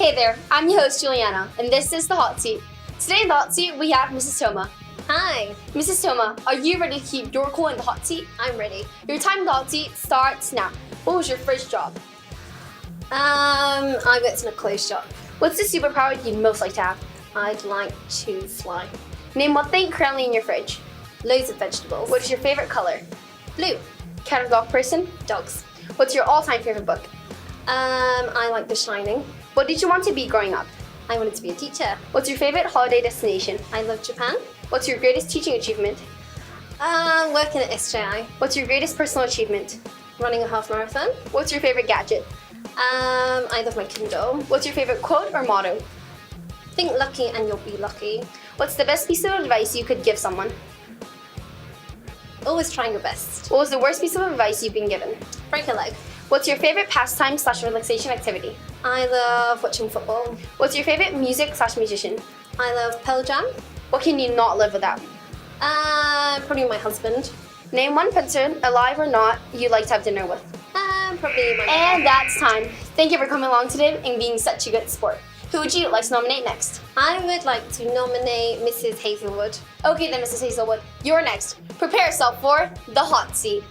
Hey there, I'm your host Juliana, and this is The Hot Seat. Today in The Hot Seat, we have Mrs. Thoma. Hi, Mrs. Thoma, are you ready to keep your cool in the hot seat? I'm ready. Your time in the hot seat starts now. What was your first job? I worked in a clothes shop. What's the superpower you'd most like to have? I'd like to fly. Name one thing currently in your fridge. Loads of vegetables. What is your favorite color? Blue. Cat or dog person? Dogs. What's your all-time favorite book? I like The Shining. What did you want to be growing up? I wanted to be a teacher. What's your favorite holiday destination? I love Japan. What's your greatest teaching achievement? Working at SJII. What's your greatest personal achievement? Running a half marathon. What's your favorite gadget? I love my Kindle. What's your favorite quote or motto? Think lucky and you'll be lucky. What's the best piece of advice you could give someone? Always trying your best. What was the worst piece of advice you've been given? Break a leg. What's your favorite pastime / relaxation activity? I love watching football. What's your favorite music / musician? I love Pearl Jam. What can you not live without? Probably my husband. Name one person, alive or not, you'd like to have dinner with. Probably my And that's time. Thank you for coming along today and being such a good sport. Who would you like to nominate next? I would like to nominate Mrs. Hazelwood. Okay then, Mrs. Hazelwood, you're next. Prepare yourself for the hot seat.